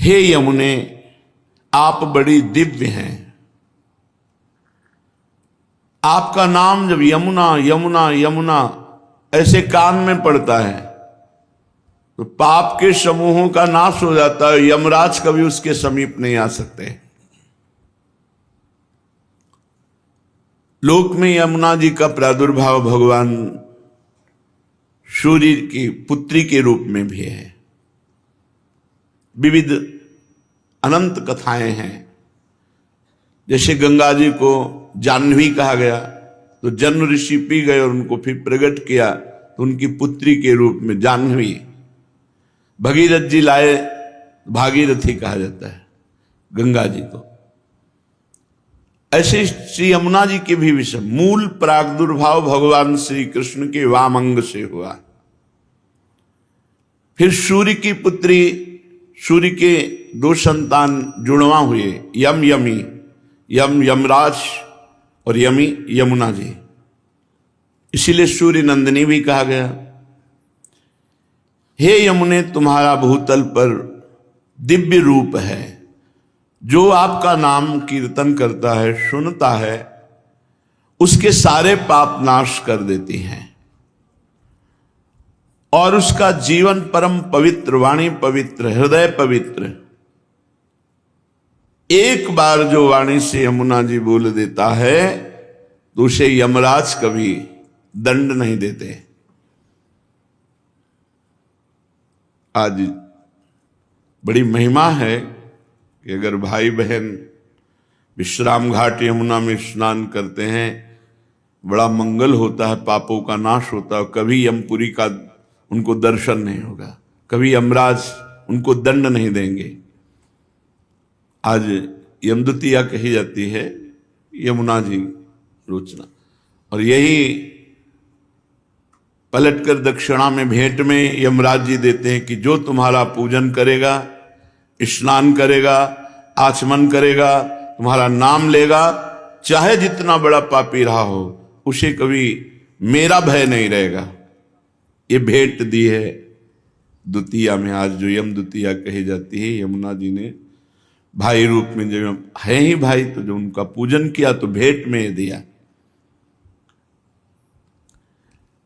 हे यमुने, आप बड़ी दिव्य हैं। आपका नाम जब यमुना यमुना यमुना ऐसे कान में पड़ता है तो पाप के समूहों का नाश हो जाता है। यमराज कभी उसके समीप नहीं आ सकते। लोक में यमुना जी का प्रादुर्भाव भगवान सूर्य की पुत्री के रूप में भी है। विविध अनंत कथाएं हैं। जैसे गंगा जी को जाह्नवी कहा गया तो जन्म ऋषि पी गए और उनको फिर प्रकट किया तो उनकी पुत्री के रूप में जाह्नवी। भगीरथ जी लाए, भागीरथी कहा जाता है गंगा जी को। ऐसे श्री यमुना जी के भी विषय मूल प्रादुर्भाव भगवान श्री कृष्ण के वाम अंग से हुआ। फिर सूर्य की पुत्री, सूर्य के दो संतान जुड़वा हुए, यम यमी, यम यमराज और यमी यमुना जी। इसीलिए सूर्य नंदिनी भी कहा गया। हे यमुने, तुम्हारा भूतल पर दिव्य रूप है। जो आपका नाम कीर्तन करता है, सुनता है, उसके सारे पाप नाश कर देती हैं और उसका जीवन परम पवित्र, वाणी पवित्र, हृदय पवित्र। एक बार जो वाणी से यमुना जी बोल देता है तो उसे यमराज कभी दंड नहीं देते। आज बड़ी महिमा है कि अगर भाई बहन विश्राम घाट यमुना में स्नान करते हैं, बड़ा मंगल होता है, पापों का नाश होता है। कभी यमपुरी का उनको दर्शन नहीं होगा, कभी यमराज उनको दंड नहीं देंगे। आज यमद्वितीया कही जाती है यमुना जी रोचना, और यही पलटकर दक्षिणा में भेंट में यमराज जी देते हैं कि जो तुम्हारा पूजन करेगा, स्नान करेगा, आचमन करेगा, तुम्हारा नाम लेगा, चाहे जितना बड़ा पापी रहा हो, उसे कभी मेरा भय नहीं रहेगा। ये भेंट दी है द्वितीया में। आज जो यम द्वितीया कही जाती है, यमुना जी ने भाई रूप में, जो है ही भाई, तो जो उनका पूजन किया तो भेंट में दिया।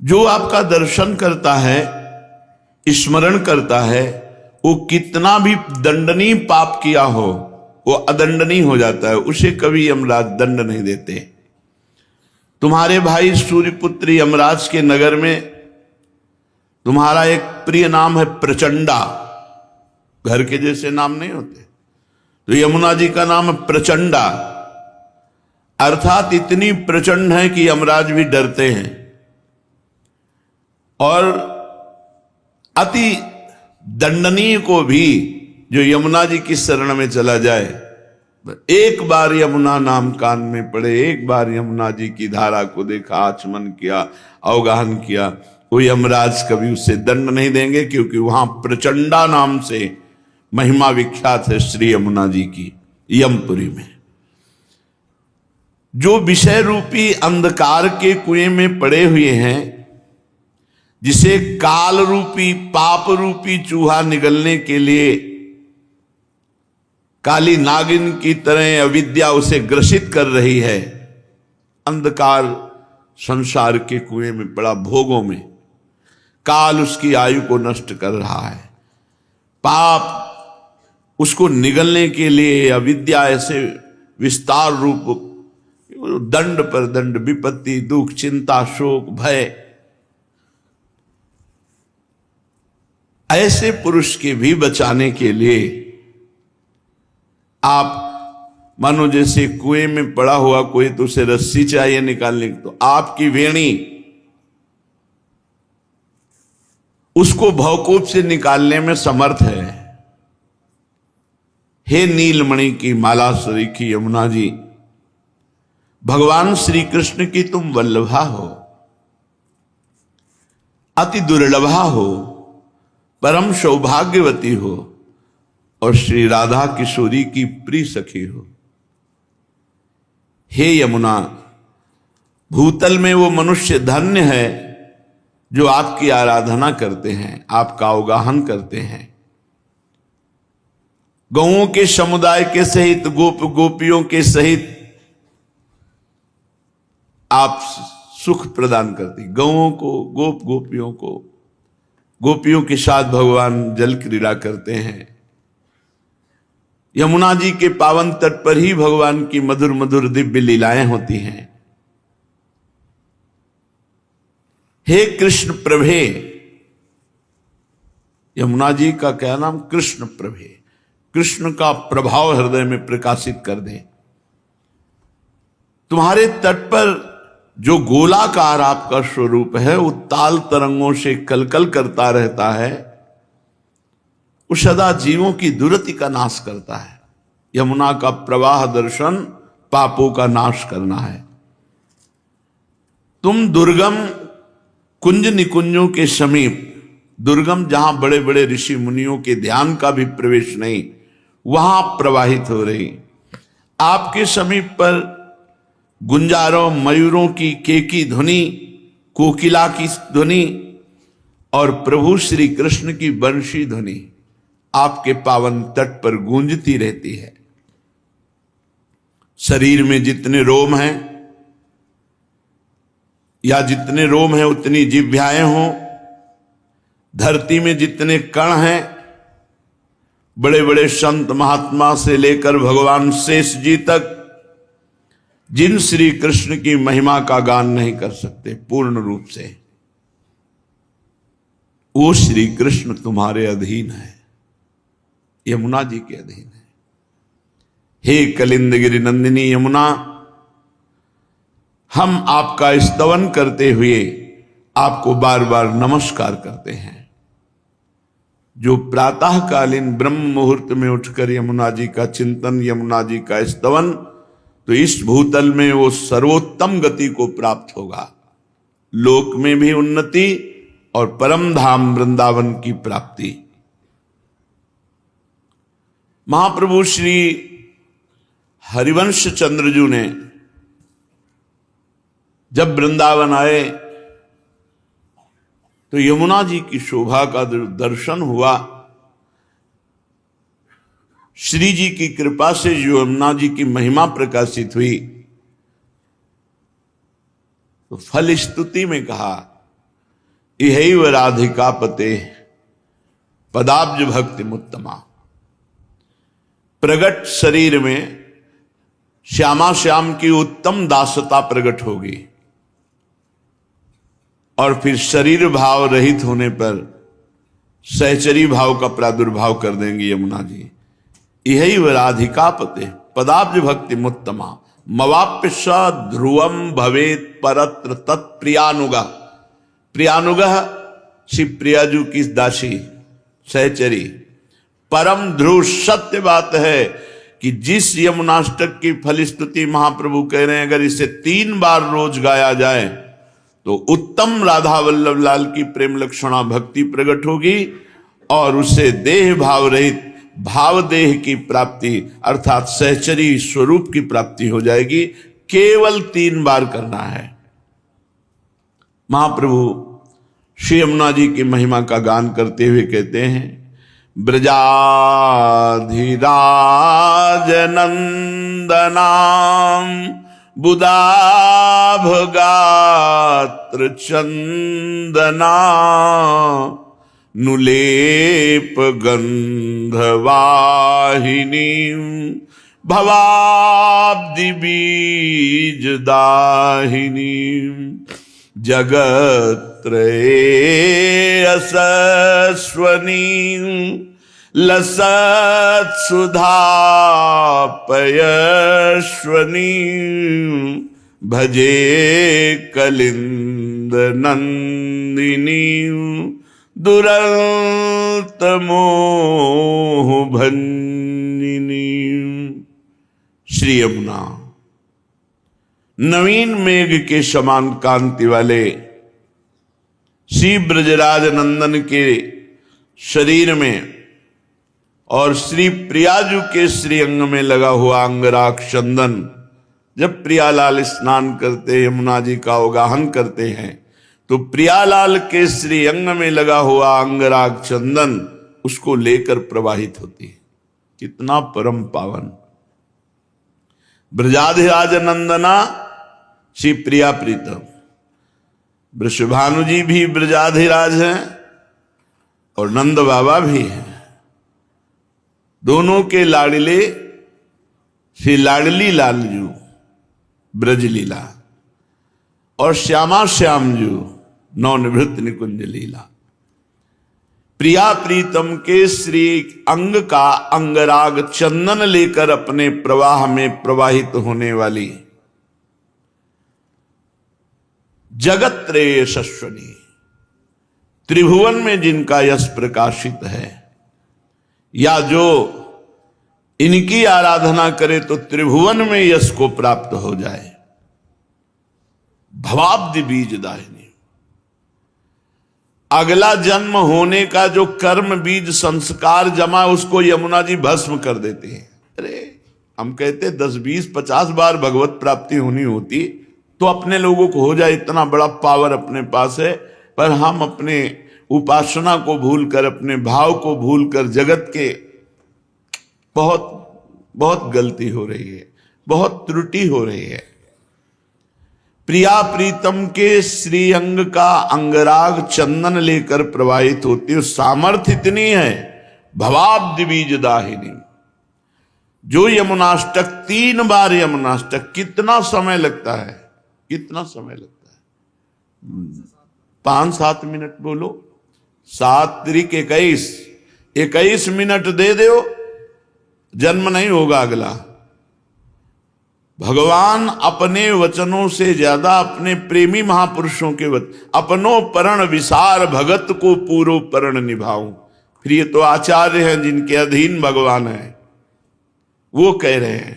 जो आपका दर्शन करता है, स्मरण करता है, वो कितना भी दंडनीय पाप किया हो वो अदंडनीय हो जाता है, उसे कभी यमराज दंड नहीं देते। तुम्हारे भाई सूर्यपुत्र यमराज के नगर में तुम्हारा एक प्रिय नाम है प्रचंडा। घर के जैसे नाम नहीं होते, तो यमुना जी का नाम है प्रचंडा, अर्थात इतनी प्रचंड है कि यमराज भी डरते हैं। और अति दंडनीय को भी जो यमुना जी की शरण में चला जाए, एक बार यमुना नाम कान में पड़े, एक बार यमुना जी की धारा को देखा, आचमन किया, अवगाहन किया, वो यमराज कभी उसे दंड नहीं देंगे, क्योंकि वहां प्रचंडा नाम से महिमा विख्यात है श्री यमुना जी की यमपुरी में। जो विषय रूपी अंधकार के कुएं में पड़े हुए हैं, जिसे काल रूपी पाप रूपी चूहा निगलने के लिए काली नागिन की तरह अविद्या उसे ग्रसित कर रही है, अंधकार संसार के कुएं में पड़ा, भोगों में काल उसकी आयु को नष्ट कर रहा है। पाप उसको निगलने के लिए अविद्या ऐसे विस्तार रूप दंड पर दंड, विपत्ति, दुख, चिंता, शोक, भय, ऐसे पुरुष के भी बचाने के लिए आप मानो जैसे कुएं में पड़ा हुआ कोई, तो उसे रस्सी चाहिए निकालने की, तो आपकी वेणी उसको भवकूप से निकालने में समर्थ है। हे नीलमणि की माला सरीखी यमुना जी, भगवान श्री कृष्ण की तुम वल्लभा हो, अति दुर्लभा हो, परम सौभाग्यवती हो और श्री राधा किशोरी की प्रिय सखी हो। हे यमुना, भूतल में वो मनुष्य धन्य है जो आपकी आराधना करते हैं, आपका अवगाहन करते हैं। गौओं के समुदाय के सहित, गोप गोपियों के सहित आप सुख प्रदान करती। गौओं को, गोप गोपियों को, गोपियों के साथ भगवान जल क्रीड़ा करते हैं। यमुना जी के पावन तट पर ही भगवान की मधुर मधुर दिव्य लीलाएं होती हैं। हे कृष्ण प्रभे, यमुना जी का क्या नाम? कृष्ण प्रभे। कृष्ण का प्रभाव हृदय में प्रकाशित कर दे। तुम्हारे तट पर जो गोलाकार आपका स्वरूप है, वो ताल तरंगों से कलकल करता रहता है, वो सदा जीवों की दुर्गति का नाश करता है। यमुना का प्रवाह दर्शन पापों का नाश करना है। तुम दुर्गम कुंज निकुंजों के समीप, दुर्गम जहां बड़े बड़े ऋषि मुनियों के ध्यान का भी प्रवेश नहीं, वहां प्रवाहित हो रही। आपके समीप पर गुंजारों, मयूरों की केकी ध्वनि, कोकिला की ध्वनि और प्रभु श्री कृष्ण की बंशी ध्वनि आपके पावन तट पर गूंजती रहती है। शरीर में जितने रोम हैं, या जितने रोम हैं उतनी जिह्वाएं हों, धरती में जितने कण हैं, बड़े बड़े संत महात्मा से लेकर भगवान शेष जी तक, जिन श्री कृष्ण की महिमा का गान नहीं कर सकते पूर्ण रूप से, वो श्री कृष्ण तुम्हारे अधीन है, यमुना जी के अधीन है। हे कलिंदगिरि नंदिनी यमुना, हम आपका स्तवन करते हुए आपको बार बार नमस्कार करते हैं। जो प्रातःकालीन ब्रह्म मुहूर्त में उठकर यमुना जी का चिंतन, यमुना जी का स्तवन, तो इस भूतल में वो सर्वोत्तम गति को प्राप्त होगा, लोक में भी उन्नति और परम धाम वृंदावन की प्राप्ति। महाप्रभु श्री हरिवंश चंद्रजू ने जब वृंदावन आए तो यमुना जी की शोभा का दर्शन हुआ। श्री जी की कृपा से जो यमुना जी की महिमा प्रकाशित हुई, तो फल स्तुति में कहा, इहैव राधिका पते पदाब्ज भक्ति मुत्तमा। प्रगट शरीर में श्यामा श्याम की उत्तम दासता प्रकट होगी, और फिर शरीर भाव रहित होने पर सहचरी भाव का प्रादुर्भाव कर देंगी यमुना जी। यही राधिका पते पदाब्ज भक्ति मुत्तमा मवाप्य स ध्रुवम भवेत परत्र तत्प्रियानुगा। प्रियानुगा श्री प्रियाजू की दासी सहचरी। परम ध्रुव सत्य बात है कि जिस यमुनाष्टक की फलस्तुति महाप्रभु कह रहे हैं, अगर इसे 3 बार रोज गाया जाए तो उत्तम राधा वल्लभ लाल की प्रेम लक्षणा भक्ति प्रकट होगी, और उससे देह भाव रहित भाव देह की प्राप्ति अर्थात सहचरी स्वरूप की प्राप्ति हो जाएगी। केवल 3 बार करना है। महाप्रभु श्री यमुना जी की महिमा का गान करते हुए कहते हैं, ब्रजाधिराज नंदनाम बुदाभ गात्र चंदना नुलेप गंधवाहिनी भवाब्दि बीज दाहिनी जगत्त्रये असस्वनी लसत सुधा पयस्वनी भजे कलिंद नंदिनी दुरंत मोह भंजिनी। श्री यमुना नवीन मेघ के समान कांति वाले श्री ब्रजराज नंदन के शरीर में और श्री प्रियाजू के श्री अंग में लगा हुआ अंगराग चंदन, जब प्रियालाल स्नान करते यमुना जी का अवगाहन करते हैं तो प्रियालाल के श्री अंग में लगा हुआ अंगराग चंदन उसको लेकर प्रवाहित होती है। कितना परम पावन। ब्रजाधिराज नंदना श्री प्रिया प्रीतम, वृषभानु जी भी ब्रजाधिराज हैं और नंद बाबा भी हैं। दोनों के लाडले श्री लाडली लालजू ब्रजलीला और श्यामा श्यामजू नवनिवृत्त निकुंज लीला। प्रिया प्रीतम के श्री अंग का अंगराग चंदन लेकर अपने प्रवाह में प्रवाहित होने वाली जगत त्रय यशस्वनी, त्रिभुवन में जिनका यश प्रकाशित है, या जो इनकी आराधना करे तो त्रिभुवन में यश को प्राप्त हो जाए। भवाब्धि बीज दाहिनी, अगला जन्म होने का जो कर्म बीज संस्कार जमा उसको यमुना जी भस्म कर देते हैं। अरे हम कहते 10, 20, 50 बार भगवत प्राप्ति होनी होती तो अपने लोगों को हो जाए, इतना बड़ा पावर अपने पास है, पर हम अपने उपासना को भूलकर, अपने भाव को भूलकर जगत के बहुत बहुत गलती हो रही है, बहुत त्रुटि हो रही है। प्रिया प्रीतम के श्री अंग का अंगराग चंदन लेकर प्रवाहित होती है। सामर्थ्य इतनी है, भवाब्धि बीज दाहिनी। जो यमुनाष्टक 3 बार यमुनाष्टक, कितना समय लगता है, कितना समय लगता है? 5-7 मिनट बोलो, 7 त्रिक 21 मिनट दे दो, जन्म नहीं होगा अगला। भगवान अपने वचनों से ज्यादा अपने प्रेमी महापुरुषों के वचन, अपनो परण विसार भगत को पूरो परण निभाऊं। फिर ये तो आचार्य हैं जिनके अधीन भगवान है, वो कह रहे हैं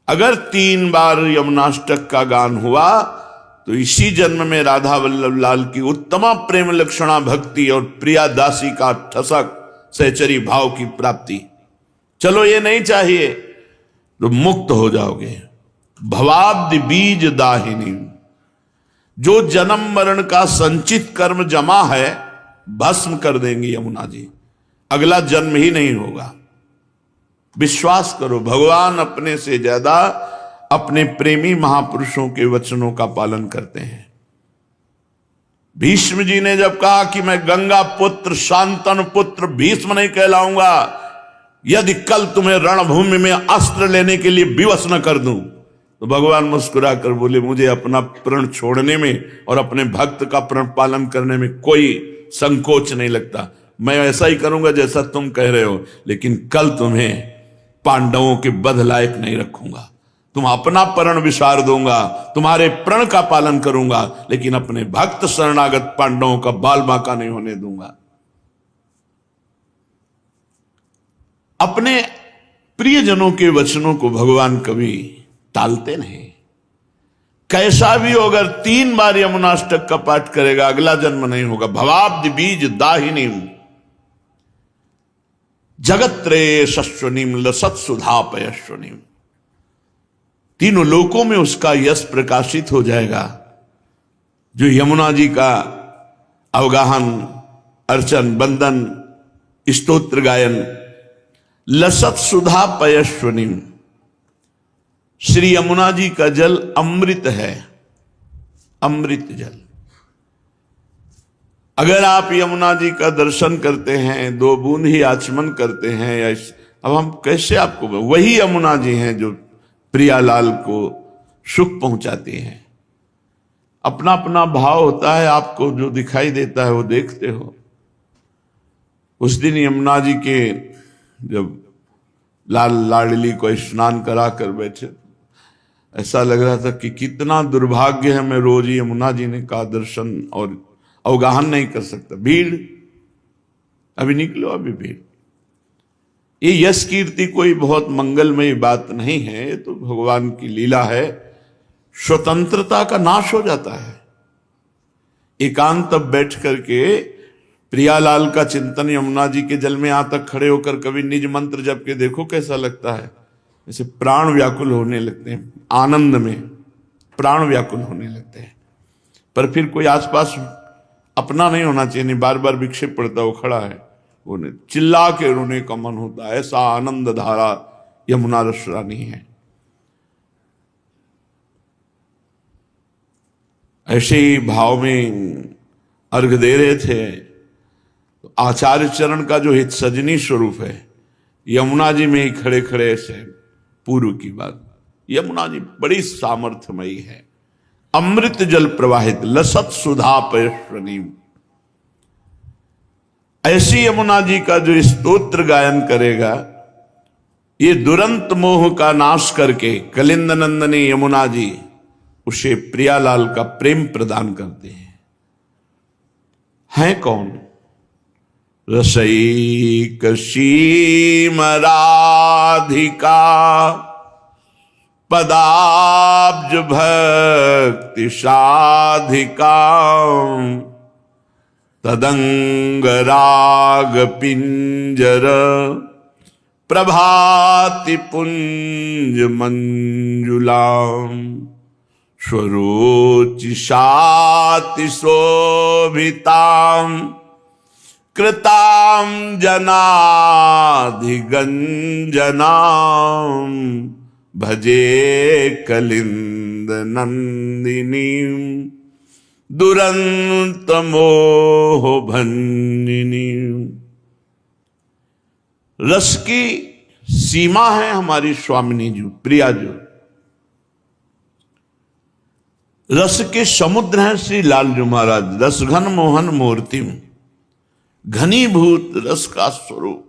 अगर 3 बार यमुनाष्टक का गान हुआ तो इसी जन्म में राधा वल्लभ लाल की उत्तम प्रेम लक्षणा भक्ति और प्रिया दासी का ठसक सहचरी भाव की प्राप्ति। चलो ये नहीं चाहिए तो मुक्त हो जाओगे। भवाब्धि बीज दाहिनी, जो जन्म मरण का संचित कर्म जमा है भस्म कर देंगी यमुना जी, अगला जन्म ही नहीं होगा। विश्वास करो, भगवान अपने से ज्यादा अपने प्रेमी महापुरुषों के वचनों का पालन करते हैं। भीष्म जी ने जब कहा कि मैं गंगा पुत्र शांतनु पुत्र भीष्म नहीं कहलाऊंगा यदि कल तुम्हें रणभूमि में अस्त्र लेने के लिए विवश न कर दूं, तो भगवान मुस्कुरा कर बोले मुझे अपना प्रण छोड़ने में और अपने भक्त का प्रण पालन करने में कोई संकोच नहीं लगता। मैं ऐसा ही करूंगा जैसा तुम कह रहे हो, लेकिन कल तुम्हें पांडवों के बध लायक नहीं रखूंगा। तुम अपना प्रण विसार दूंगा, तुम्हारे प्रण का पालन करूंगा, लेकिन अपने भक्त शरणागत पांडवों का बाल बांका नहीं होने दूंगा। अपने प्रियजनों के वचनों को भगवान कभी टालते नहीं। कैसा भी हो, अगर 3 बार यमुनाष्टक का पाठ करेगा अगला जन्म नहीं होगा। भवाब्धि बीज दाहिनी जगत्त्रय शश्वनीम लसत सुधा पयश्वनीम, तीनों लोकों में उसका यश प्रकाशित हो जाएगा। जो यमुना जी का अवगाहन, अर्चन, बंदन, स्तोत्र गायन, लसत सुधा पयश्वनीम, श्री यमुना जी का जल अमृत है, अमृत जल। अगर आप यमुना जी का दर्शन करते हैं, 2 बूंद ही आचमन करते हैं, या अब हम कैसे आपको, वही यमुना जी हैं जो प्रियालाल को सुख पहुंचाती हैं। अपना अपना भाव होता है, आपको जो दिखाई देता है वो देखते हो। उस दिन यमुना जी के जब लाल लाडली को स्नान करा कर बैठे, ऐसा लग रहा था कि कितना दुर्भाग्य है, मैं रोज यमुना जी ने का दर्शन और अवगाहन नहीं कर सकता। भीड़, अभी निकलो, अभी भीड़। ये यश कीर्ति कोई बहुत मंगलमयी बात नहीं है, ये तो भगवान की लीला है। स्वतंत्रता का नाश हो जाता है। एकांत तब बैठ करके प्रियालाल का चिंतन यमुना जी के जल में यहां तक खड़े होकर कभी निज मंत्र जप के देखो, कैसा लगता है। जैसे प्राण व्याकुल होने लगते हैं, आनंद में प्राण व्याकुल होने लगते हैं। पर फिर कोई आसपास अपना नहीं होना चाहिए, नहीं बार बार विक्षेप पड़ता, वो खड़ा है, उन्हें चिल्ला के रोने का मन होता है। ऐसा आनंद धारा यमुना रस रानी है। ऐसे ही भाव में अर्घ दे रहे थे। तो आचार्य चरण का जो हित सजनी स्वरूप है यमुना जी में ही खड़े खड़े ऐसे पूर्व की बात। यमुना जी बड़ी सामर्थ्यमयी है, अमृत जल प्रवाहित, लसत सुधा पयस्वनी। ऐसी यमुना जी का जो स्तोत्र गायन करेगा, ये दुरंत मोह का नाश करके कलिंद नंदनी यमुना जी उसे प्रियालाल का प्रेम प्रदान करते हैं कौन? रसैक सीम राधिका पदाब्ज भक्ति साधिका तदंग राग पिंजर प्रभाति पुंज मंजुलाम स्वरोचिषाति शोभिताम कृताम जनाधिगंजनाम भजे कलिंद नंदिनी दुरंत मोह भंजिनी। रस की सीमा है हमारी स्वामिनी जी, प्रिया जी। रस के समुद्र हैं श्री लालजू महाराज। रस घन मोहन मूर्तिम, घनीभूत रस का स्वरूप।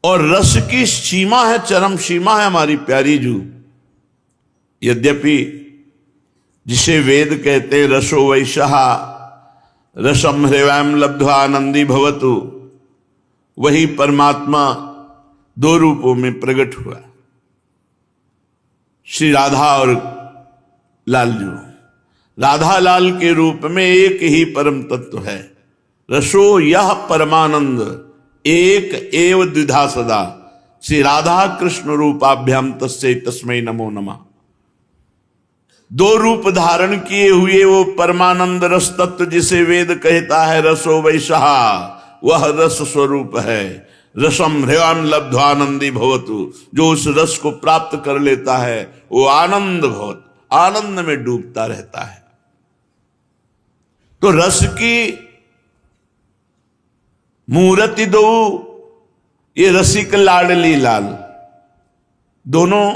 और रस की सीमा है, चरम सीमा है हमारी प्यारी जू। यद्यपि जिसे वेद कहते रसो वैशः रसम हृवैम लब्ध्वा आनंदी भवतु, वही परमात्मा दो रूपों में प्रकट हुआ, श्री राधा और लालजू। राधा लाल के रूप में एक ही परम तत्व है। रसो यह परमानंद एक एव द्विधा सदा। श्री राधा कृष्ण रूपाभ्याम तस्यै तस्मै नमो नमः। दो रूप धारण किए हुए वो परमानंद रस तत्व जिसे वेद कहता है रसो वैशः, वह रस स्वरूप है। रसम ह्रवाम लब्ध्वानंदी भवतु, जो उस रस को प्राप्त कर लेता है वो आनंद भवत, आनंद में डूबता रहता है। तो रस की मूर्ति दो, ये रसिक लाडली लाल, दोनों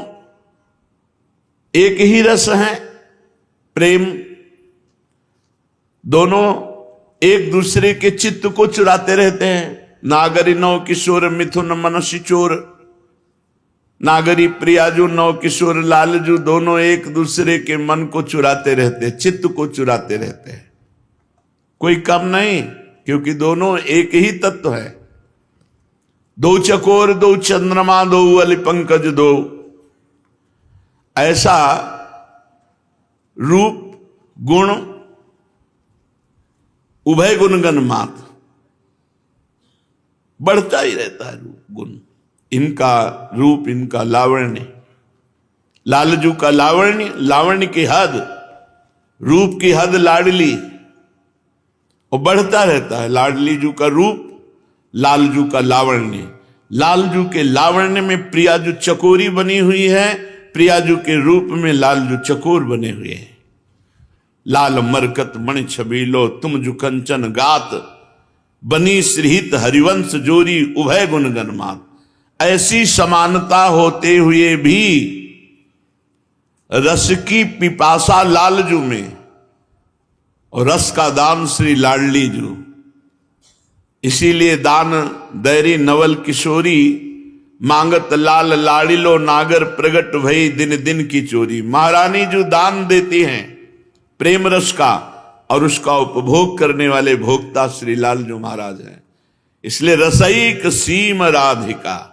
एक ही रस हैं, प्रेम। दोनों एक दूसरे के चित्त को चुराते रहते हैं। नागरी नौ किशोर मिथुन मनसी चोर, नागरी प्रियाजू नौ किशोर लालजू, दोनों एक दूसरे के मन को चुराते रहते, चित्त को चुराते रहते हैं। कोई कम नहीं, क्योंकि दोनों एक ही तत्व है। दो चकोर दो चंद्रमा दो अली पंकज दो, ऐसा रूप गुण उभय गुणगण मात्र बढ़ता ही रहता है। रूप गुण, इनका रूप, इनका लावण्य, लालजू का लावण्य, लावण्य की हद, रूप की हद लाडली, और बढ़ता रहता है। लाडली जू का रूप, लालजू का लावण्य। लालजू के लावण्य में प्रियाजू चकोरी बनी हुई है, प्रियाजू के रूप में लालजू चकोर बने हुए हैं। लाल मरकत मणि छबीलो तुम जु कंचन गात, बनी श्रीहित हरिवंश जोरी उभय गुणगण मात। ऐसी समानता होते हुए भी रस की पिपासा लालजू में और रस का दान श्री लाडली जू। इसीलिए दान दैरी नवल किशोरी, मांगत लाल लाडिलो नागर प्रगट भई दिन दिन की चोरी। महारानी जो दान देती हैं प्रेम रस का, और उसका उपभोग करने वाले भोक्ता श्री लालजू महाराज हैं। इसलिए रसईक सीम राधिका।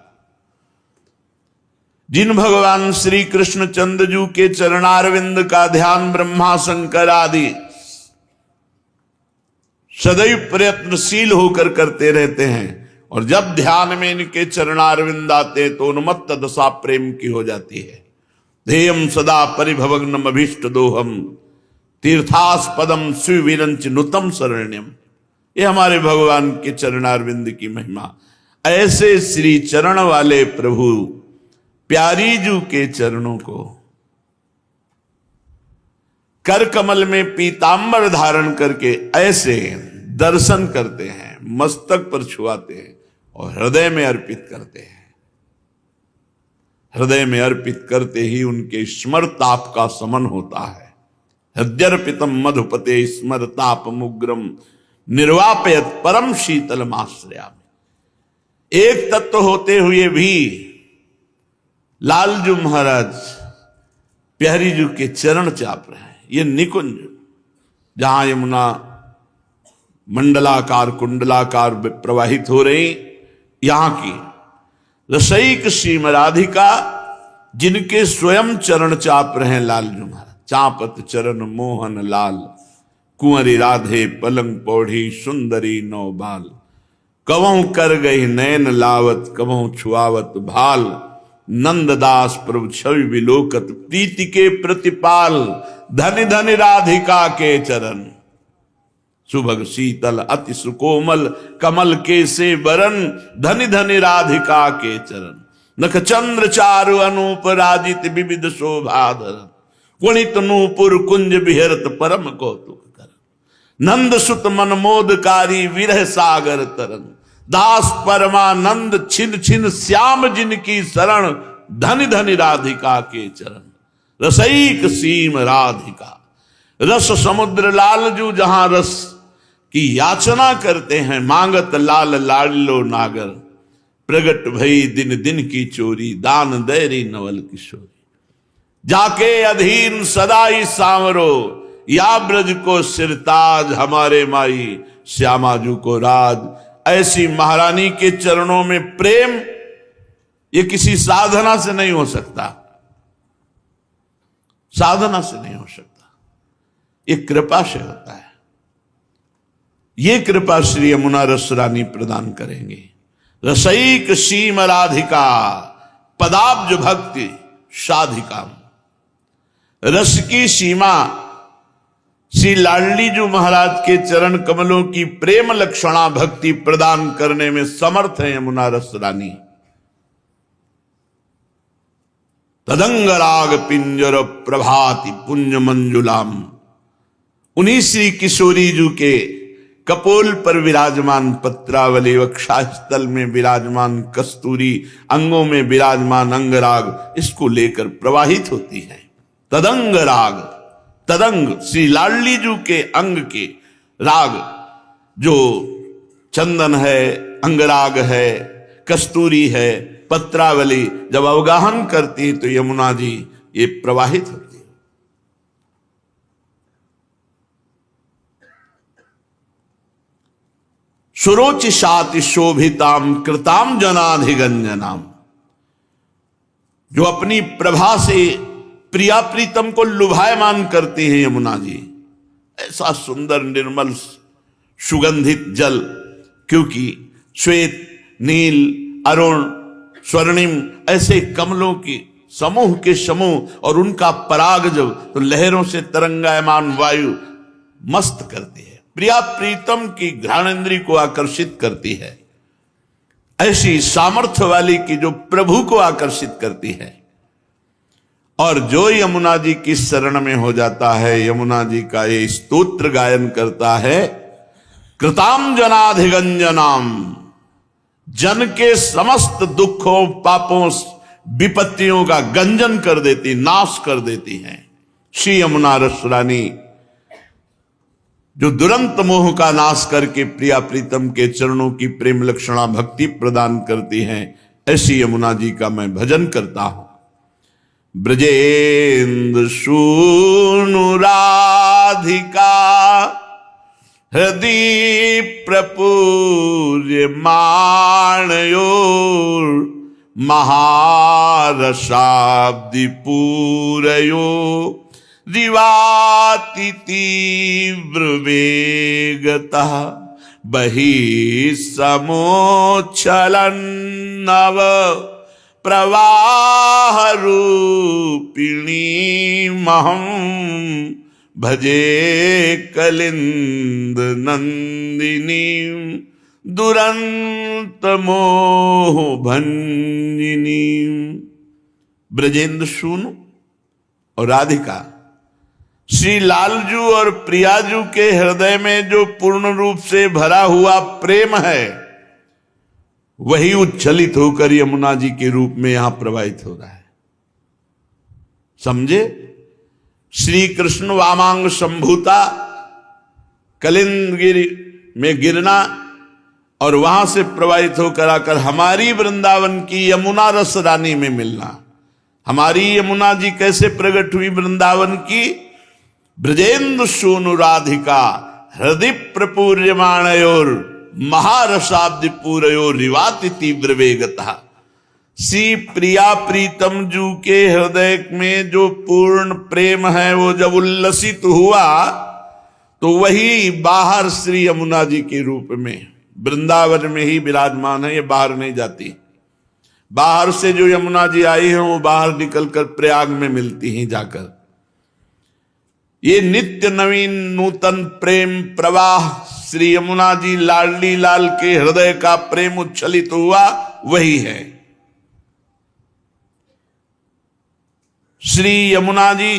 जिन भगवान श्री कृष्ण चंद्रजू के चरणारविंद का ध्यान ब्रह्मा शंकर आदि सदैव प्रयत्नशील होकर करते रहते हैं, और जब ध्यान में इनके चरणारविंद आते तो उन्मत्त दशा प्रेम की हो जाती है। ध्येयम सदा परिभवग्नम अभीष्ट दोहम, तीर्थास्पदम सुविरंच नुतम शरण्यम। ये हमारे भगवान के चरणारविंद की महिमा। ऐसे श्री चरण वाले प्रभु प्यारी जू के चरणों को कर कमल में पीतांबर धारण करके ऐसे दर्शन करते हैं, मस्तक पर छुआते हैं और हृदय में अर्पित करते हैं। हृदय में अर्पित करते ही उनके स्मरताप का समन होता है। हृदयर्पितम मधुपते स्मरतापमुग्रम निर्वापयत परम शीतलमाश्रयामि। एक तत्व होते हुए भी लालजू महाराज प्यारी जू के चरण चाप रहे हैं। ये निकुंज जहां यमुना मंडलाकार कुंडलाकार प्रवाहित हो रही, यहां की रसईक सीम राधिका जिनके स्वयं चरण चाप रहे हैं लालजू महाराज। चापत चरण मोहन लाल, कुंवरी राधे पलंग पौढ़ी सुंदरी नौ बाल। कवों कर गई नैन लावत, कवों छुआवत भाल। नंददास प्रभु छवि विलोकत, प्रीति के प्रतिपाल। धनि धनि राधिका के चरण, सुभग शीतल अति सुकोमल। कमल के से बरन, धनि धनि राधिका के चरण। नख चंद्र चारु अनूप, राजित विविध शोभाधरन। गुणित नूपुर कुंज विहरत, परम कौतुक करन। नंद सुत मन मोदकारी, विरह सागर तरन। दास परमानंद छिन छिन, श्याम जिनकी शरण। धनि धनि राधिका के चरण, रसईक सीम राधिका। रस समुद्र लालजू जहां रस की याचना करते हैं, मांगत लाल लाडलो नागर। प्रगट भई दिन दिन की चोरी, दान दैरी नवल किशोरी। जाके अधीन सदाई सांवरो, या ब्रज को सिरताज। हमारे माई श्यामाजू को राज। ऐसी महारानी के चरणों में प्रेम, ये किसी साधना से नहीं हो सकता, साधना से नहीं हो सकता, ये कृपा से होता है। ये कृपा श्री यमुना रस रानी प्रदान करेंगे। रसईक सीम राधिका, पदाब्ज भक्ति साधिका। रस की सीमा श्री लाडलीजू महाराज के चरण कमलों की प्रेम लक्षणा भक्ति प्रदान करने में समर्थ है यमुना रस रानी। तदंगराग पिंजर प्रभाति पुंज मंजुलाम। उन्हीं श्री किशोरी जू के कपोल पर विराजमान पत्रावली, वक्षस्थल में विराजमान कस्तूरी, अंगों में विराजमान अंगराग, इसको लेकर प्रवाहित होती है। तदंग राग, तदंग श्री लाडलीजू के अंग के राग, जो चंदन है, अंगराग है, कस्तूरी है, पत्रावली, जब अवगाहन करती तो यमुना जी ये प्रवाहित होती है। सुरोचिषाति शोभिताम कृताम जनाधिगंजनाम। जो अपनी प्रभा से प्रिया प्रीतम को लुभायमान करती है यमुना जी। ऐसा सुंदर निर्मल सुगंधित जल, क्योंकि श्वेत नील अरुण स्वर्णिम ऐसे कमलों के समूह के समूह, और उनका पराग जब तो लहरों से तरंगायमान वायु मस्त करती है, प्रिया प्रीतम की घ्राणेंद्री को आकर्षित करती है। ऐसी सामर्थ्य वाली की जो प्रभु को आकर्षित करती है। और जो यमुना जी की शरण में हो जाता है, यमुना जी का ये स्तोत्र गायन करता है, कृताम जनाधिगंजनाम, जन के समस्त दुखों पापों विपत्तियों का गंजन कर देती, नाश कर देती हैं श्री यमुना रस रानी, जो दुरंत मोह का नाश करके प्रिया प्रीतम के चरणों की प्रेम लक्षणा भक्ति प्रदान करती हैं। ऐसी यमुना जी का मैं भजन करता हूं। ब्रजेंद्र सूनु राधिका, हृदय प्रपूर्य माणयोर, महारसाब्दि पूरयो, दिवाति तीव्र वेगता, बहि समोच्छलन नव प्रवाह रूपिणी महम, भजे कलिंद नंदिनी दुरंत मोह भंजिनी। ब्रजेंद्र सूनु और राधिका, श्री लालजू और प्रियाजू के हृदय में जो पूर्ण रूप से भरा हुआ प्रेम है, वही उच्छलित होकर यमुना जी के रूप में यहां प्रवाहित हो रहा है। समझे? श्री कृष्ण वामांग संभूता, कलिंदगिरी में गिरना और वहां से प्रवाहित होकर आकर हमारी वृंदावन की यमुना रस रानी में मिलना। हमारी यमुना जी कैसे प्रकट हुई वृंदावन की? ब्रजेंद्र सूनु राधिका हृदय प्रपूर्यमाणयोर महारसाब्द पूरयो रिवाति तीव्र वेगता। श्री प्रिया प्रीतम जू के हृदय में जो पूर्ण प्रेम है, वो जब उल्लसित हुआ तो वही बाहर श्री यमुना जी के रूप में वृंदावन में ही विराजमान है। ये बाहर नहीं जाती। बाहर से जो यमुना जी आई है वो बाहर निकलकर प्रयाग में मिलती हैं जाकर। ये नित्य नवीन नूतन प्रेम प्रवाह श्री यमुना जी लाडली लाल के हृदय का प्रेम उच्छलित हुआ, वही है। श्री यमुना जी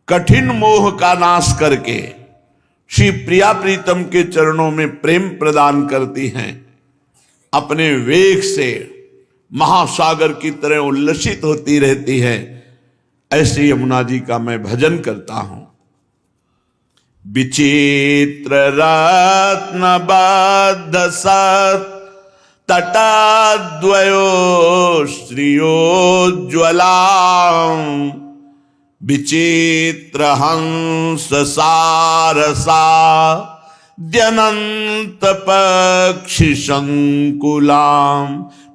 कठिन मोह का नाश करके श्री प्रिया प्रीतम के चरणों में प्रेम प्रदान करती हैं। अपने वेग से महासागर की तरह उल्लसित होती रहती है। ऐसी यमुना जी का मैं भजन करता हूं। विचित्र रत्न बद्ध सत तटाद्वयो श्रियोज्ज्वला विचित्र हंस सारसा द्यनंत पक्षी संकुलाम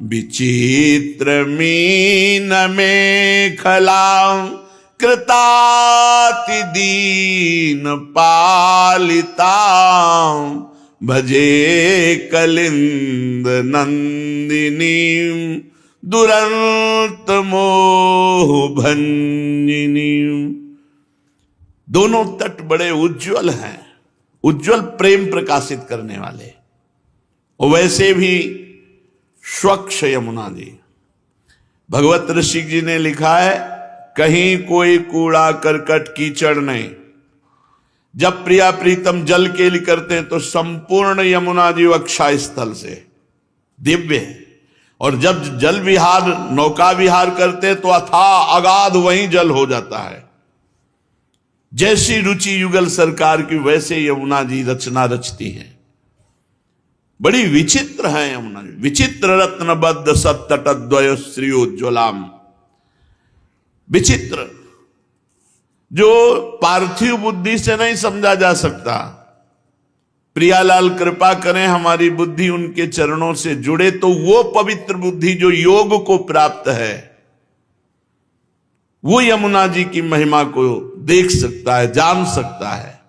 विचित्र मीन मेखलाम कृताति दीन पालिताम भजे कलिंद नंदिनी दुरंत मोह भंजिनी। दोनों तट बड़े उज्जवल हैं, उज्जवल प्रेम प्रकाशित करने वाले। और वैसे भी स्वच्छ यमुना जी। भगवत ऋषि जी ने लिखा है, कहीं कोई कूड़ा करकट कीचड़ नहीं। जब प्रिया प्रीतम जल के लिए करते हैं तो संपूर्ण यमुना जी अक्षय स्थल से दिव्य है। और जब जल विहार नौका विहार करते हैं तो अथाह अगाध वहीं जल हो जाता है। जैसी रुचि युगल सरकार की वैसे यमुना जी रचना रचती है। बड़ी विचित्र है यमुना जी। विचित्र रत्नबद्ध सत्तटद्वय श्रियोज्ज्वलाम। विचित्र, जो पार्थिव बुद्धि से नहीं समझा जा सकता। प्रियालाल कृपा करें हमारी बुद्धि उनके चरणों से जुड़े तो वो पवित्र बुद्धि जो योग को प्राप्त है, वो यमुना जी की महिमा को देख सकता है, जान सकता है।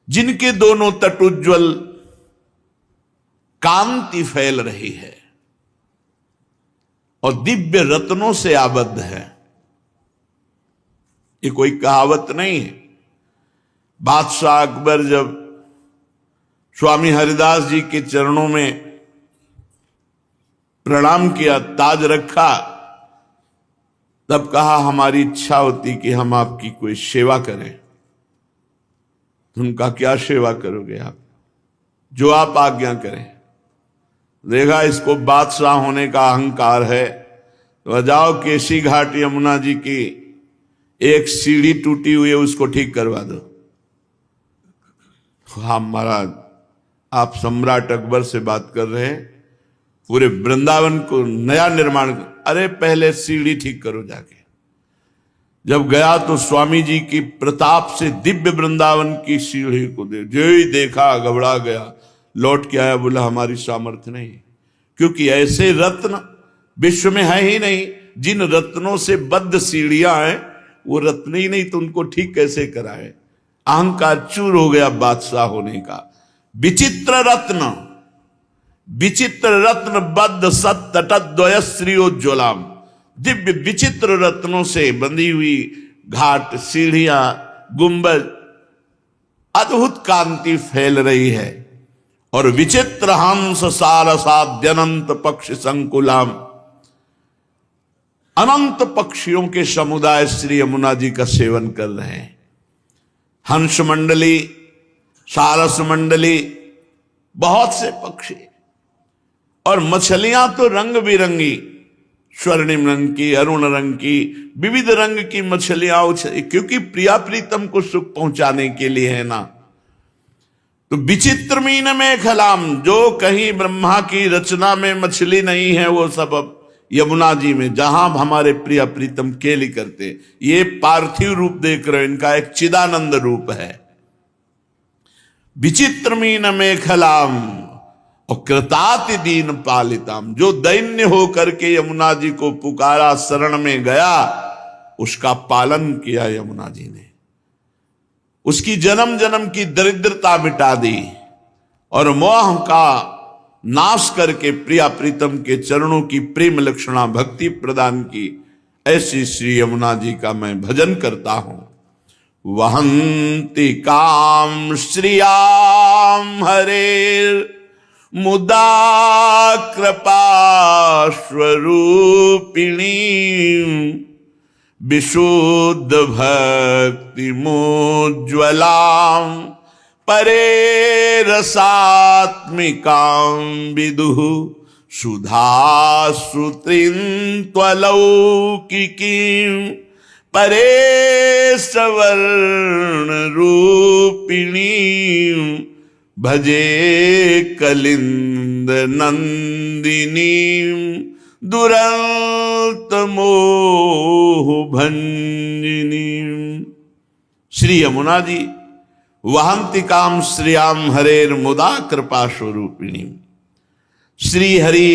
जिनके दोनों तट उज्ज्वल कांति फैल रही है और दिव्य रत्नों से आबद्ध है। ये कोई कहावत नहीं है। बादशाह अकबर जब स्वामी हरिदास जी के चरणों में प्रणाम किया, ताज रखा, तब कहा हमारी इच्छा होती कि हम आपकी कोई सेवा करें। उनका क्या सेवा करोगे आप? जो आप आज्ञा करें। देखा इसको बादशाह होने का अहंकार है, तो जाओ केसी घाट यमुना जी की एक सीढ़ी टूटी हुई है, उसको ठीक करवा दो। हाँ महाराज, आप सम्राट अकबर से बात कर रहे हैं, पूरे वृंदावन को नया निर्माण। अरे पहले सीढ़ी ठीक करो जाके। जब गया तो स्वामी जी की प्रताप से दिव्य वृंदावन की सीढ़ी को जो ही देखा घबरा गया, लौट के आया, बोला हमारी सामर्थ्य नहीं। क्योंकि ऐसे रत्न विश्व में है ही नहीं। जिन रत्नों से बद्ध सीढ़ियां हैं वो रत्न ही नहीं, तो उनको ठीक कैसे कराए? अहंकार चूर हो गया बादशाह होने का। विचित्र रत्न, विचित्र रत्न बद्ध सत्तटद्वय श्रियोज्ज्वलाम। दिव्य विचित्र रत्नों से बंधी हुई घाट, सीढ़ियां, गुंबद, अद्भुत कांति फैल रही है। और विचित्र हंस सारसाद्यनंत पक्षी संकुलाम, अनंत पक्षियों के समुदाय श्री यमुना जी का सेवन कर रहे हैं। हंस मंडली, सारस मंडली, बहुत से पक्षी, और मछलियां तो रंग बिरंगी, स्वर्णिम रंग की, अरुण रंग की, विविध रंग की मछलियां, क्योंकि प्रिया प्रीतम को सुख पहुंचाने के लिए है ना। तो विचित्र मीन में खलाम, जो कहीं ब्रह्मा की रचना में मछली नहीं है, वो सब अब यमुना जी में, जहां हमारे प्रिया प्रीतम केली करते। ये पार्थिव रूप देख रहे हो, इनका एक चिदानंद रूप है। विचित्र मीन में खलाम और कृताति दीन पालिताम, जो दैन्य होकर के यमुना जी को पुकारा, शरण में गया, उसका पालन किया यमुना जी ने, उसकी जन्म जन्म की दरिद्रता मिटा दी और मोह का नाश करके प्रिया प्रीतम के चरणों की प्रेम लक्षणा भक्ति प्रदान की। ऐसी श्री यमुना जी का मैं भजन करता हूं। वहंति काम श्रियाम हरेर मुदा कृपा स्वरूपिणी, विशुद्ध भक्ति मोज्ज्वलाम परे रसात्मिकां विदुः सुधा श्रुतिं त्वलौकिकीं परे सवर्ण रूपिणीं भजे कलिंद नंदिनीं दुरंत मोह भंजिनीं। श्री यमुना जी वहंति काम श्रियाम हरेर मुदा कृपा स्वरूपिणी। श्री हरि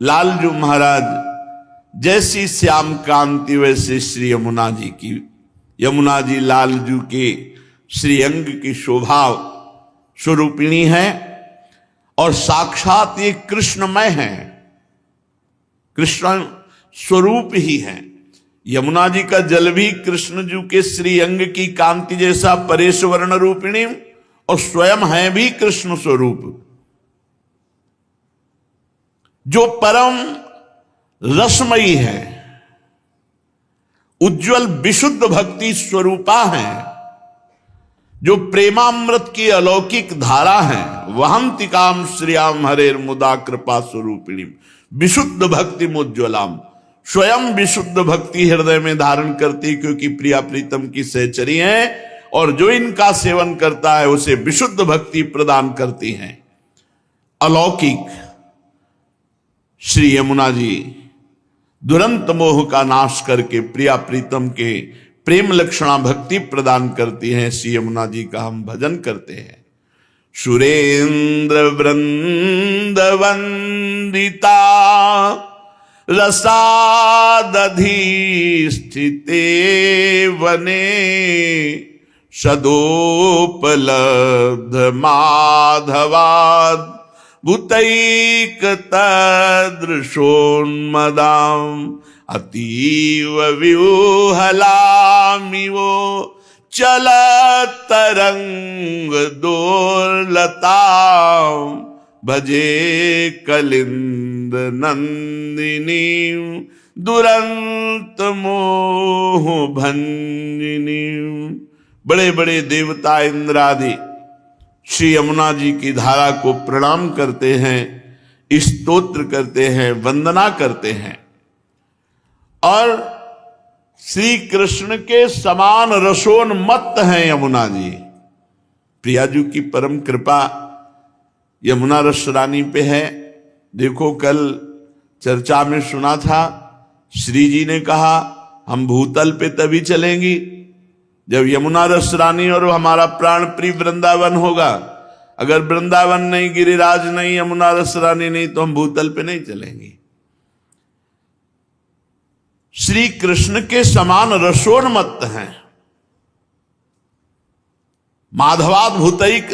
लालजू महाराज जैसी श्याम कांति, वैसे श्री यमुना जी की, यमुना जी लालजू के श्रीअंग की शोभा स्वरूपिणी है और साक्षात ये कृष्णमय है, कृष्ण स्वरूप ही है। यमुना जी का जल भी कृष्ण जी के श्री अंग की कांति जैसा परेशवर्ण रूपिणी और स्वयं है भी कृष्ण स्वरूप, जो परम रसमयी है, उज्जवल विशुद्ध भक्ति स्वरूपा है, जो प्रेमामृत की अलौकिक धारा है। वहंति काम श्रियाम हरेर मुदा कृपा स्वरूपिणी, विशुद्ध भक्ति मुज्ज्वलाम, स्वयं विशुद्ध भक्ति हृदय में धारण करती, क्योंकि प्रिया प्रीतम की सहचरी हैं और जो इनका सेवन करता है उसे विशुद्ध भक्ति प्रदान करती हैं। अलौकिक श्री यमुना जी दुरंत मोह का नाश करके प्रिया प्रीतम के प्रेम लक्षणा भक्ति प्रदान करती हैं। श्री यमुना जी का हम भजन करते हैं। सुरेंद्र वृंद वंदिता रसादधिष्ठिते वने सदोपलब्ध माधवाद भूतैक तदृशोन्मदाम अतीव व्यूहलामिवो चलतरंग दोलताम भजे कलिंद नंदिनी दुरंत मोह भंजिनी। बड़े बड़े देवता इंद्रादि श्री यमुना जी की धारा को प्रणाम करते हैं, स्तोत्र करते हैं, वंदना करते हैं और श्री कृष्ण के समान रसोन्मत्त हैं यमुना जी। प्रिया जी की परम कृपा यमुना रस रानी पे है। देखो कल चर्चा में सुना था, श्री जी ने कहा हम भूतल पे तभी चलेंगी जब यमुना रस रानी और हमारा प्राण प्रिय वृंदावन होगा। अगर वृंदावन नहीं, गिरिराज नहीं, यमुना रस रानी नहीं, तो हम भूतल पे नहीं चलेंगे। श्री कृष्ण के समान रसोन्मत्त हैं। माधवाद भूतैक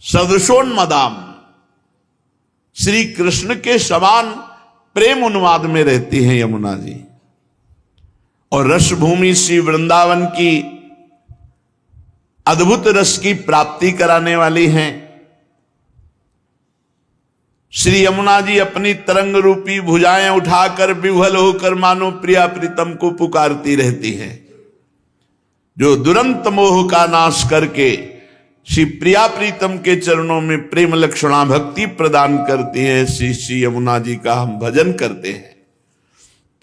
सदृशोन्मदाम, श्री कृष्ण के समान प्रेम उन्माद में रहती हैं यमुना जी। और रस भूमि श्री वृंदावन की अद्भुत रस की प्राप्ति कराने वाली हैं। श्री यमुना जी अपनी तरंग रूपी भुजाएं उठाकर विह्वल होकर मानो प्रिया प्रीतम को पुकारती रहती हैं, जो दुरंत मोह का नाश करके श्री प्रिया प्रीतम के चरणों में प्रेम लक्षणा भक्ति प्रदान करती है। श्री यमुना जी का हम भजन करते हैं।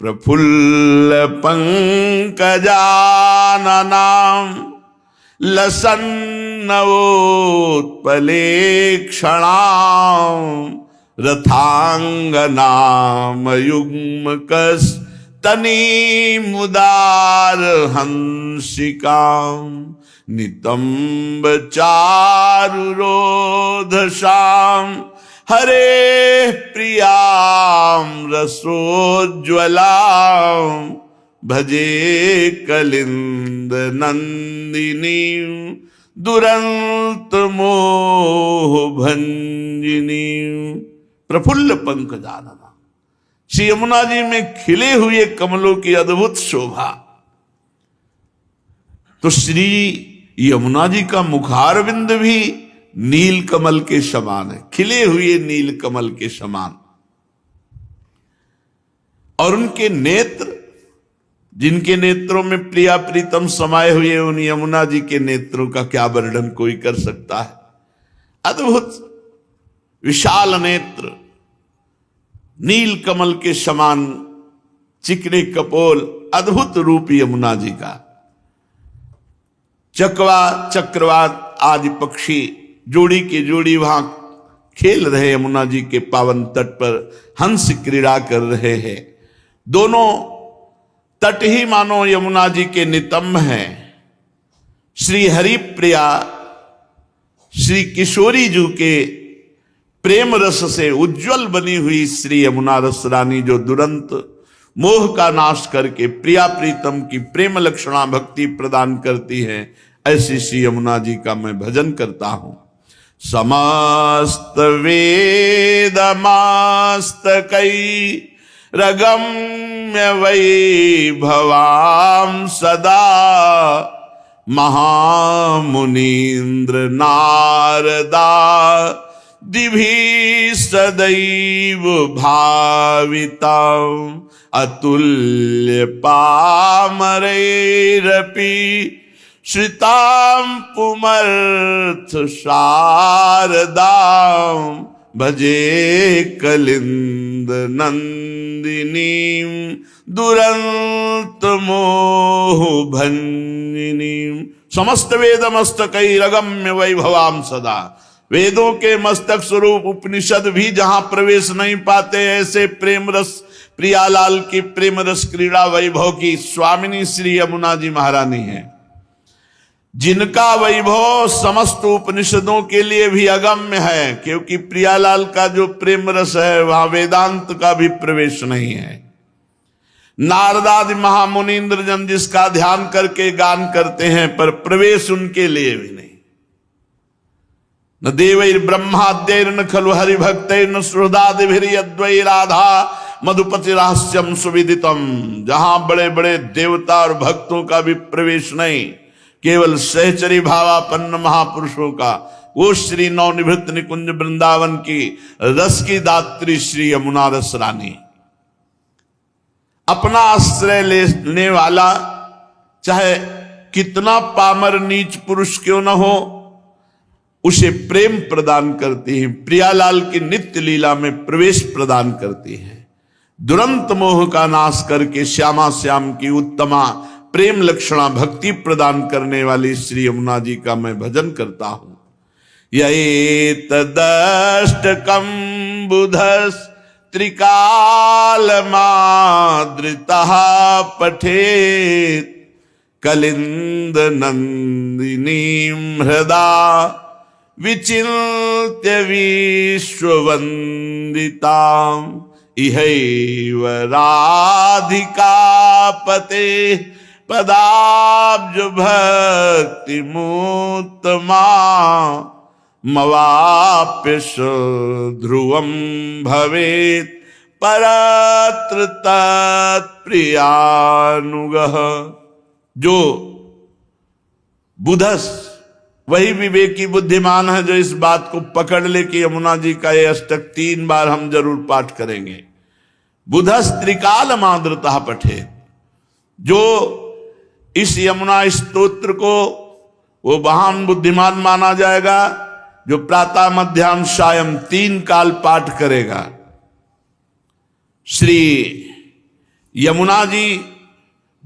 प्रफुल्ल पंकजाननां लसन्नवोत्पलेक्षणां रथांगनामयुग्मकस्तनीमुदार हंसिकां नितंब चारुरोधशां हरे प्रियां रसोज्ज्वलां भजे कलिंद नंदिनी दुरंत मोह भंजिनी। प्रफुल्ल पंकजानना, श्री यमुना जी में खिले हुए कमलों की अद्भुत शोभा। तो श्री यमुना जी का मुखारविंद भी नील कमल के समान है, खिले हुए नील कमल के समान। और उनके नेत्र, जिनके नेत्रों में प्रिया प्रीतम समाये हुए, उन यमुना जी के नेत्रों का क्या वर्णन कोई कर सकता है। अद्भुत विशाल नेत्र, नील कमल के समान चिकने कपोल, अद्भुत रूप यमुना जी का। चकवा चक्रवात आदि पक्षी जोड़ी के जोड़ी वहां खेल रहे, यमुना जी के पावन तट पर हंस क्रीड़ा कर रहे हैं। दोनों तट ही मानो यमुना जी के नितंब हैं। श्री हरिप्रिया श्री किशोरी जी के प्रेम रस से उज्जवल बनी हुई श्री यमुना रस रानी, जो दुरंत मोह का नाश करके प्रिया प्रीतम की प्रेम लक्षणा भक्ति प्रदान करती है, ऐसी श्री यमुना जी का मैं भजन करता हूं। समस्त वेद मस्तकै रगम्य वैभवां सदा महामुनीन्द्र नारदा दिभि सदैव भाविता अतुल्य पामरैरपि श्रितां पुमर्थ शारदां भजे कलिंद नंदिनीं दुरंत मोह भंजिनीं। समस्त वेद मस्तकै रगम्य वैभवां सदा, वेदों के मस्तक स्वरूप उपनिषद भी जहां प्रवेश नहीं पाते, ऐसे प्रेम रस प्रियालाल की प्रेम रस क्रीड़ा वैभव की स्वामिनी श्री यमुना जी महारानी है, जिनका वैभव समस्त उपनिषदों के लिए भी अगम्य है, क्योंकि प्रियालाल का जो प्रेम रस है वहां वेदांत का भी प्रवेश नहीं है। नारदादि महामुनीन्द्र जन जिसका ध्यान करके गान करते हैं, पर प्रवेश उनके लिए भी नहीं। न देवैर ब्रह्माद्यैर न खलु हरिभक्तैर न सुहृदादिभिर्यद्वै राधा मधुपति रहस्यम सुविदितम। जहां बड़े बड़े देवता और भक्तों का भी प्रवेश नहीं, केवल सहचरी भावापन्न महापुरुषों का, वो श्री नवनिभृत निकुंज वृंदावन की रस की दात्री श्री यमुना रस रानी। अपना आश्रय लेने वाला चाहे कितना पामर नीच पुरुष क्यों न हो, उसे प्रेम प्रदान करती है, प्रियालाल की नित्य लीला में प्रवेश प्रदान करती है। दुरंत मोह का नाश करके श्यामा श्याम की उत्तमा प्रेम लक्षणा भक्ति प्रदान करने वाली श्री यमुना जी का मैं भजन करता हूं। यैतदष्टकं बुधस् त्रिकाल मादृतः पठेत् कलिंद नंदिनीं हृदा विचिन्त्य विश्ववन्दितां इहैव राधिकापते पदाब्ज भक्ति मूत्तमा मवाप्य ध्रुवं भवेत् परत्र तत्प्रियानुगः। जो बुधस, वही विवेकी बुद्धिमान है जो इस बात को पकड़ ले कि यमुना जी का ये अष्टक 3 बार हम जरूर पाठ करेंगे। बुधस त्रिकाल मादृता पठे, जो इस यमुना स्तोत्र को वो महान बुद्धिमान माना जाएगा जो प्रातः मध्याह्न सायं 3 काल पाठ करेगा। श्री यमुना जी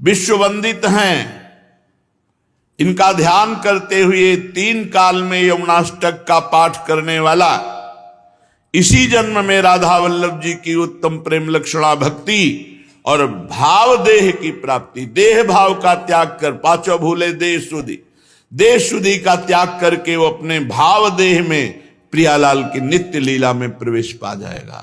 विश्ववंदित हैं, इनका ध्यान करते हुए 3 काल में यमुनाष्टक का पाठ करने वाला इसी जन्म में राधा वल्लभ जी की उत्तम प्रेम लक्षणा भक्ति और भाव देह की प्राप्ति, देह भाव का त्याग कर, पांचों भूले देह शुद्धि, देह शुद्धि का त्याग करके वो अपने भाव देह में प्रियालाल की नित्य लीला में प्रवेश पा जाएगा।